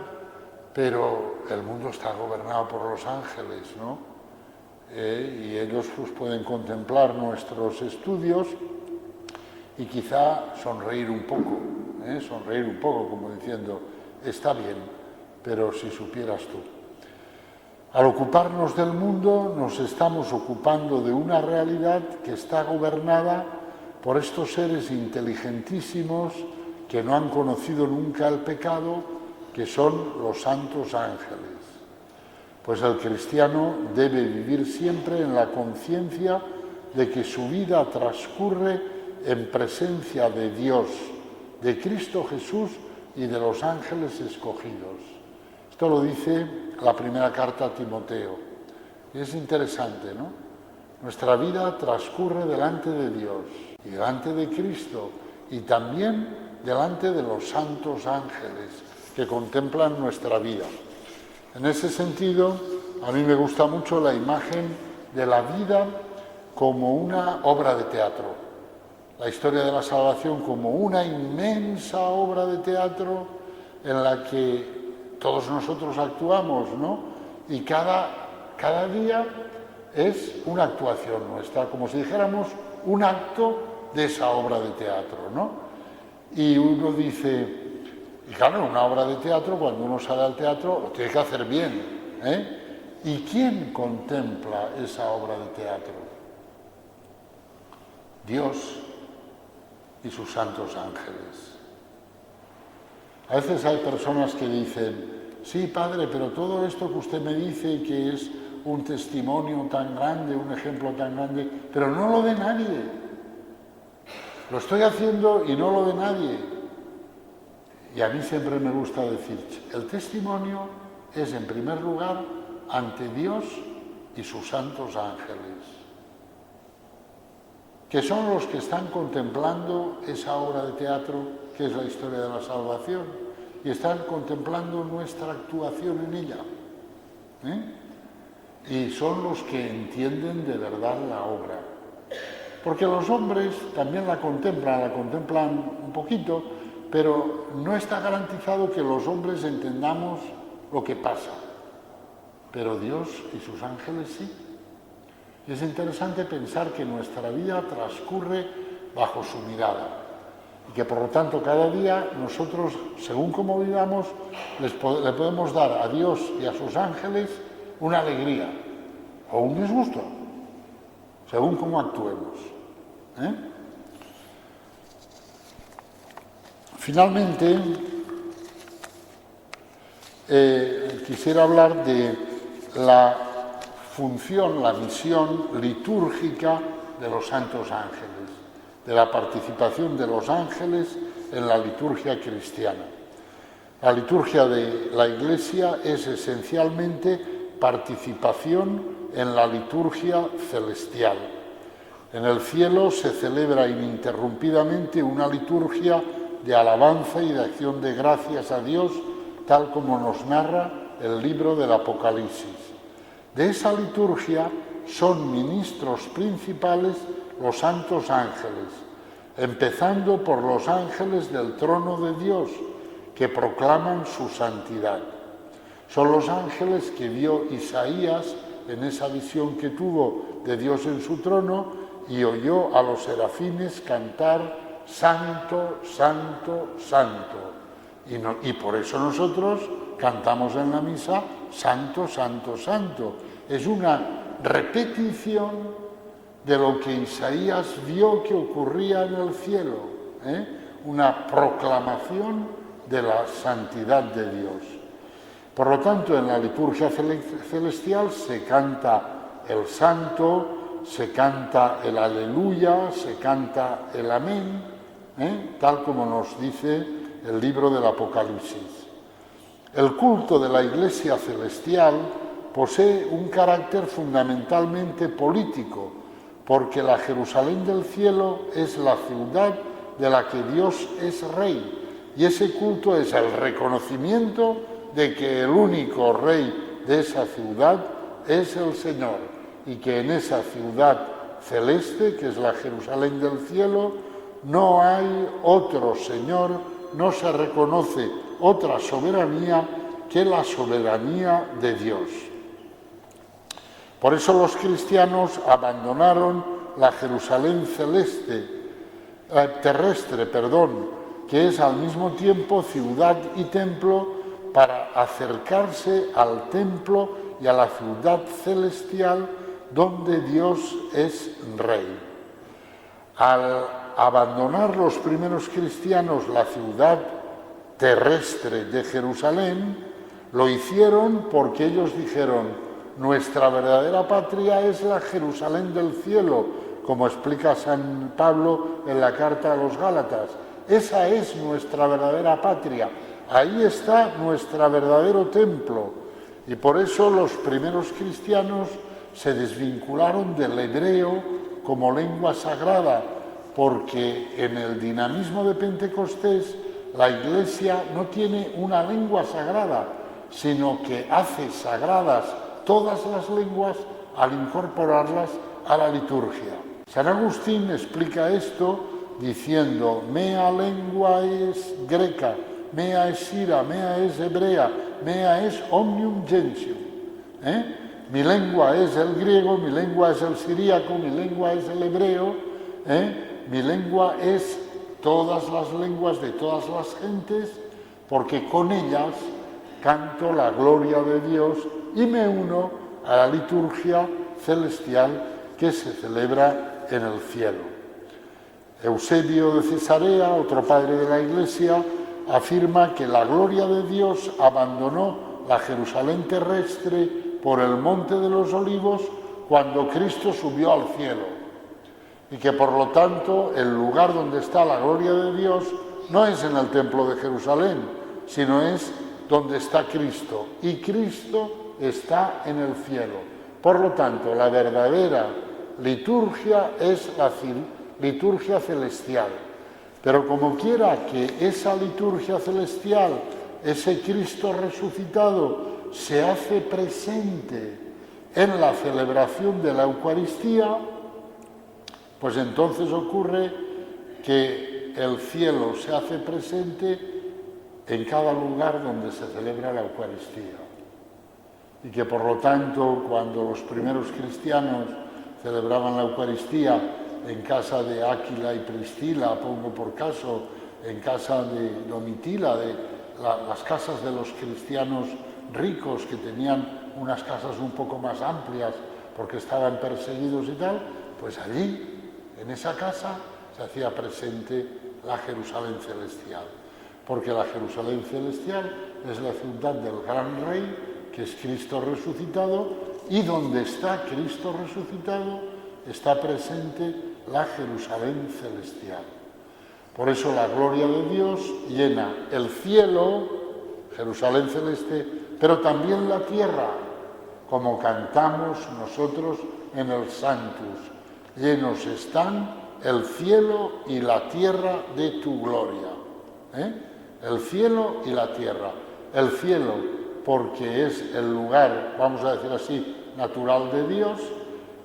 pero el mundo está gobernado por los ángeles, ¿no? Y ellos pues, pueden contemplar nuestros estudios y quizá sonreír un poco, como diciendo, está bien, pero si supieras tú. Al ocuparnos del mundo, nos estamos ocupando de una realidad que está gobernada por estos seres inteligentísimos que no han conocido nunca el pecado, que son los santos ángeles. Pues el cristiano debe vivir siempre en la conciencia de que su vida transcurre en presencia de Dios, de Cristo Jesús y de los ángeles escogidos. Esto lo dice la primera carta a Timoteo. Y es interesante, ¿no? Nuestra vida transcurre delante de Dios y delante de Cristo y también delante de los santos ángeles que contemplan nuestra vida. En ese sentido, a mí me gusta mucho la imagen de la vida como una obra de teatro. La historia de la salvación como una inmensa obra de teatro en la que todos nosotros actuamos, ¿no? Y cada día es una actuación nuestra, como si dijéramos un acto de esa obra de teatro, ¿no? Y uno dice, y claro, una obra de teatro, cuando uno sale al teatro, lo tiene que hacer bien, ¿eh? ¿Y quién contempla esa obra de teatro? Dios y sus santos ángeles. A veces hay personas que dicen, sí, padre, pero todo esto que usted me dice que es un testimonio tan grande, un ejemplo tan grande, pero no lo ve nadie. Lo estoy haciendo y no lo ve nadie. Y a mí siempre me gusta decir, el testimonio es en primer lugar ante Dios y sus santos ángeles, que son los que están contemplando esa obra de teatro que es la historia de la salvación y están contemplando nuestra actuación en ella. Y son los que entienden de verdad la obra. Porque los hombres también la contemplan un poquito, pero no está garantizado que los hombres entendamos lo que pasa. Pero Dios y sus ángeles sí. Y es interesante pensar que nuestra vida transcurre bajo su mirada y que por lo tanto cada día nosotros, según como vivamos, le podemos dar a Dios y a sus ángeles una alegría o un disgusto, según cómo actuemos. Finalmente, quisiera hablar de la función, la misión litúrgica de los santos ángeles, de la participación de los ángeles en la liturgia cristiana. La liturgia de la Iglesia es esencialmente participación en la liturgia celestial. En el cielo se celebra ininterrumpidamente una liturgia de alabanza y de acción de gracias a Dios, tal como nos narra el libro del Apocalipsis. De esa liturgia son ministros principales los santos ángeles, empezando por los ángeles del trono de Dios, que proclaman su santidad. Son los ángeles que vio Isaías en esa visión que tuvo de Dios en su trono y oyó a los serafines cantar Santo, Santo, Santo. Y por eso nosotros cantamos en la misa Santo, Santo, Santo. Es una repetición de lo que Isaías vio que ocurría en el cielo, una proclamación de la santidad de Dios. Por lo tanto, en la liturgia celestial se canta el Santo, se canta el Aleluya, se canta el Amén, tal como nos dice el libro del Apocalipsis. El culto de la Iglesia celestial posee un carácter fundamentalmente político, porque la Jerusalén del cielo es la ciudad de la que Dios es rey, y ese culto es el reconocimiento de que el único rey de esa ciudad es el Señor, y que en esa ciudad celeste, que es la Jerusalén del cielo, no hay otro Señor, no se reconoce otra soberanía que la soberanía de Dios. Por eso los cristianos abandonaron la Jerusalén terrestre, que es al mismo tiempo ciudad y templo, para acercarse al templo y a la ciudad celestial donde Dios es Rey. Al abandonar los primeros cristianos la ciudad terrestre de Jerusalén, Lo hicieron porque ellos dijeron, nuestra verdadera patria es la Jerusalén del cielo, como explica San Pablo en la carta a los Gálatas. Esa es nuestra verdadera patria. Ahí está nuestro verdadero templo. Y por eso los primeros cristianos se desvincularon del hebreo como lengua sagrada, porque en el dinamismo de Pentecostés la Iglesia no tiene una lengua sagrada, sino que hace sagradas todas las lenguas al incorporarlas a la liturgia. San Agustín explica esto diciendo, mea lengua es greca, mea es sira, mea es hebrea, mea es omnium gentium. Mi lengua es el griego, mi lengua es el siríaco, mi lengua es el hebreo, mi lengua es todas las lenguas de todas las gentes, porque con ellas canto la gloria de Dios y me uno a la liturgia celestial que se celebra en el cielo. Eusebio de Cesarea, otro padre de la Iglesia, afirma que la gloria de Dios abandonó la Jerusalén terrestre por el Monte de los Olivos cuando Cristo subió al cielo, y que por lo tanto el lugar donde está la gloria de Dios no es en el templo de Jerusalén, sino es donde está Cristo, y Cristo está en el cielo. Por lo tanto, la verdadera liturgia es la liturgia celestial. Pero como quiera que esa liturgia celestial, ese Cristo resucitado, se hace presente en la celebración de la Eucaristía, pues entonces ocurre que el cielo se hace presente en cada lugar donde se celebra la Eucaristía. Y que por lo tanto, cuando los primeros cristianos celebraban la Eucaristía en casa de Áquila y Priscila, pongo por caso, en casa de Domitila, de las casas de los cristianos ricos que tenían unas casas un poco más amplias porque estaban perseguidos y tal, pues allí, en esa casa, se hacía presente la Jerusalén celestial. Porque la Jerusalén celestial es la ciudad del gran Rey, que es Cristo resucitado, y donde está Cristo resucitado está presente la Jerusalén celestial. Por eso la gloria de Dios llena el cielo, Jerusalén celeste, pero también la tierra, como cantamos nosotros en el Sanctus. Llenos están el cielo y la tierra de tu gloria. El cielo y la tierra. El cielo porque es el lugar, vamos a decir así, natural de Dios,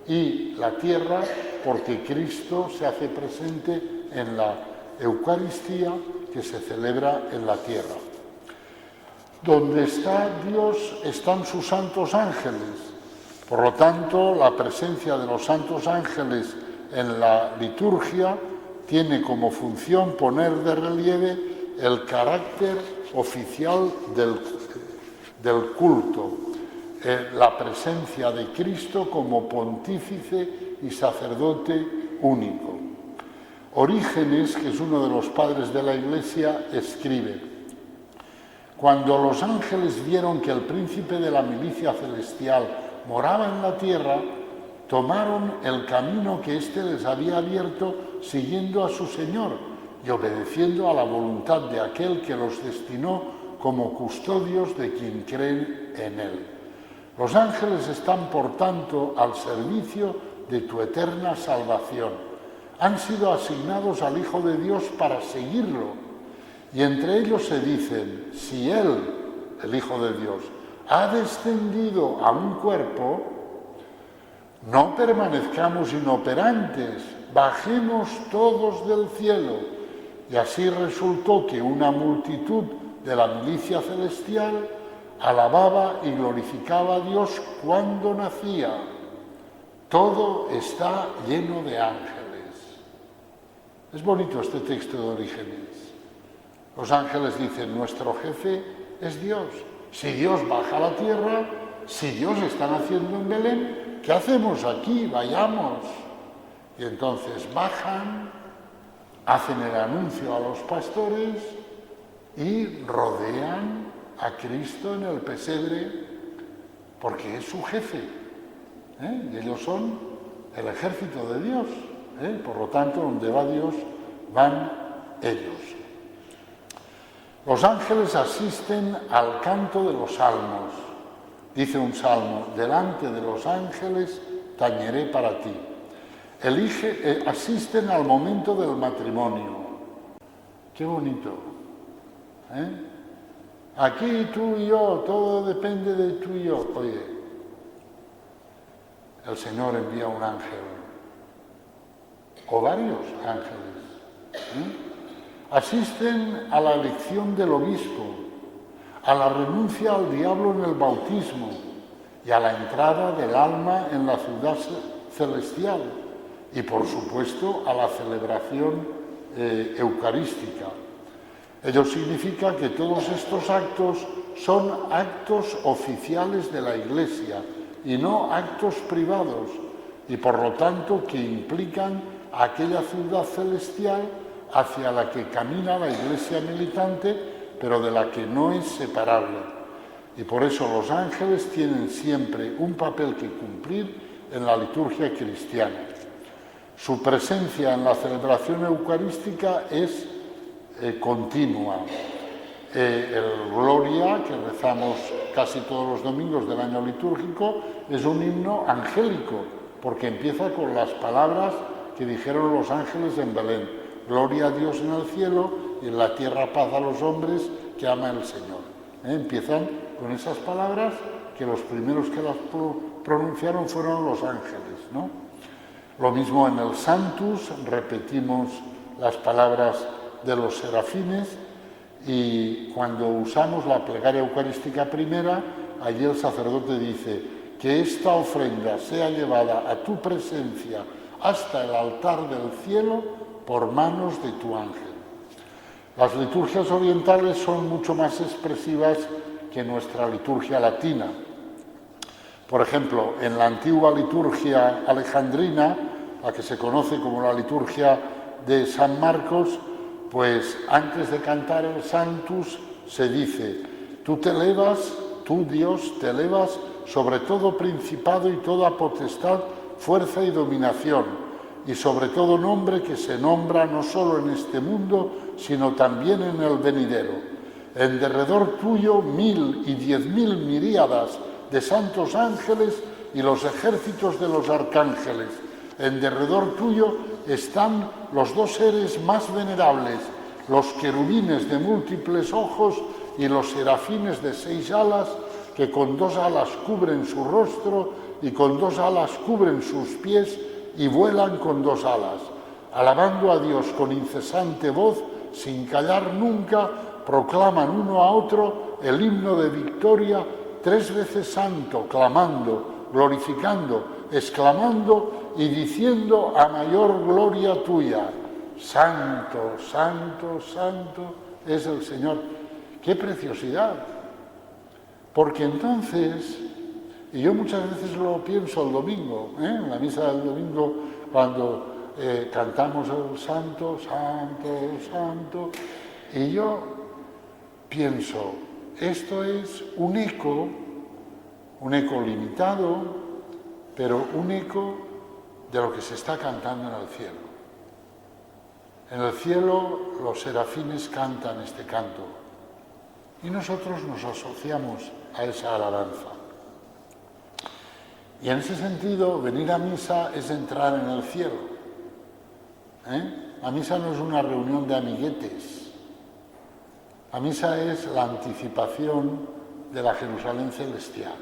y la tierra porque Cristo se hace presente en la Eucaristía que se celebra en la tierra. Donde está Dios están sus santos ángeles. Por lo tanto, la presencia de los santos ángeles en la liturgia tiene como función poner de relieve el carácter oficial del culto, la presencia de Cristo como pontífice y sacerdote único. Orígenes, que es uno de los padres de la Iglesia, escribe: cuando los ángeles vieron que el príncipe de la milicia celestial moraba en la tierra, tomaron el camino que éste les había abierto siguiendo a su Señor y obedeciendo a la voluntad de aquel que los destinó como custodios de quien creen en Él. Los ángeles están, por tanto, al servicio de tu eterna salvación. Han sido asignados al Hijo de Dios para seguirlo. Y entre ellos se dicen, si Él, el Hijo de Dios, ha descendido a un cuerpo, no permanezcamos inoperantes, bajemos todos del cielo. Y así resultó que una multitud de la milicia celestial alababa y glorificaba a Dios cuando nacía. Todo está lleno de ángeles. Es bonito este texto de Orígenes. Los ángeles dicen, nuestro jefe es Dios. Si Dios baja a la tierra, si Dios está naciendo en Belén, ¿qué hacemos aquí? Vayamos. Y entonces bajan, hacen el anuncio a los pastores y rodean a Cristo en el pesebre porque es su jefe, y ellos son el ejército de Dios, por lo tanto, donde va Dios, van ellos. Los ángeles asisten al canto de los salmos. Dice un salmo, delante de los ángeles tañeré para ti. Asisten al momento del matrimonio. Qué bonito. Aquí tú y yo, todo depende de tú y yo. Oye, el Señor envía un ángel, o varios ángeles. Asisten a la elección del obispo, a la renuncia al diablo en el bautismo y a la entrada del alma en la ciudad celestial y, por supuesto, a la celebración eucarística. Ello significa que todos estos actos son actos oficiales de la Iglesia y no actos privados, y por lo tanto que implican a aquella ciudad celestial hacia la que camina la Iglesia militante, pero de la que no es separable. Y por eso los ángeles tienen siempre un papel que cumplir en la liturgia cristiana. Su presencia en la celebración eucarística es continua. El Gloria, que rezamos casi todos los domingos del año litúrgico, es un himno angélico, porque empieza con las palabras que dijeron los ángeles en Belén: Gloria a Dios en el cielo y en la tierra paz a los hombres que ama el Señor. Empiezan con esas palabras que los primeros que las pronunciaron fueron los ángeles, ¿no? Lo mismo en el Sanctus, repetimos las palabras de los serafines, y cuando usamos la plegaria eucarística primera, allí el sacerdote dice: que esta ofrenda sea llevada a tu presencia hasta el altar del cielo por manos de tu ángel. Las liturgias orientales son mucho más expresivas que nuestra liturgia latina. Por ejemplo, en la antigua liturgia alejandrina, la que se conoce como la liturgia de San Marcos, pues antes de cantar el Sanctus se dice: tú te elevas, tú Dios te elevas sobre todo principado y toda potestad, fuerza y dominación, y sobre todo nombre que se nombra no solo en este mundo, sino también en el venidero. En derredor tuyo 1000 y 10.000 miríadas de santos ángeles y los ejércitos de los arcángeles. En derredor tuyo están los dos seres más venerables, los querubines de múltiples ojos y los serafines de 6 alas, que con 2 alas cubren su rostro y con 2 alas cubren sus pies y vuelan con 2 alas. Alabando a Dios con incesante voz, sin callar nunca, proclaman uno a otro el himno de victoria, 3 veces santo, clamando, glorificando, exclamando y diciendo a mayor gloria tuya: santo, santo, santo es el Señor. ¡Qué preciosidad! Porque entonces, y yo muchas veces lo pienso el domingo, en la misa del domingo, cuando cantamos el santo, santo, santo, y yo pienso, esto es un eco limitado, pero un eco de lo que se está cantando en el cielo. En el cielo los serafines cantan este canto y nosotros nos asociamos a esa alabanza. Y en ese sentido, venir a misa es entrar en el cielo. La misa no es una reunión de amiguetes. La misa es la anticipación de la Jerusalén celestial.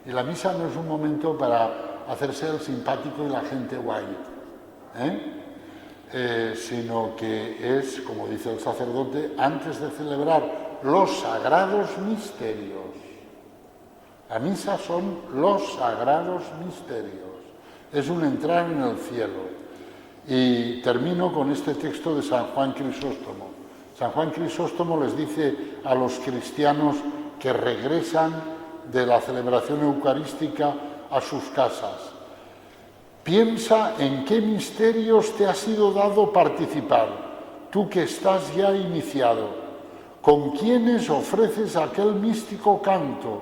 Y la misa no es un momento para hacerse el simpático y la gente guay, sino que es, como dice el sacerdote, antes de celebrar los sagrados misterios. La misa son los sagrados misterios. Es un entrar en el cielo. Y termino con este texto de San Juan Crisóstomo. San Juan Crisóstomo les dice a los cristianos que regresan de la celebración eucarística a sus casas: piensa en qué misterios te ha sido dado participar, tú que estás ya iniciado. con quienes ofreces aquel místico canto,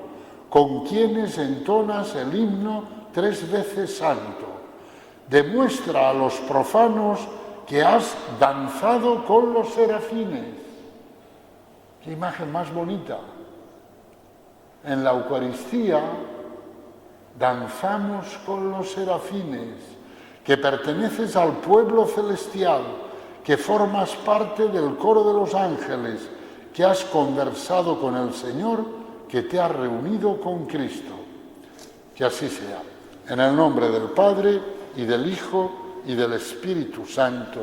con quienes entonas el himno 3 veces santo. Demuestra a los profanos que has danzado con los serafines. ¡Qué imagen más bonita! En la Eucaristía danzamos con los serafines, que perteneces al pueblo celestial, que formas parte del coro de los ángeles, que has conversado con el Señor, que te ha reunido con Cristo. Que así sea. En el nombre del Padre, y del Hijo, y del Espíritu Santo.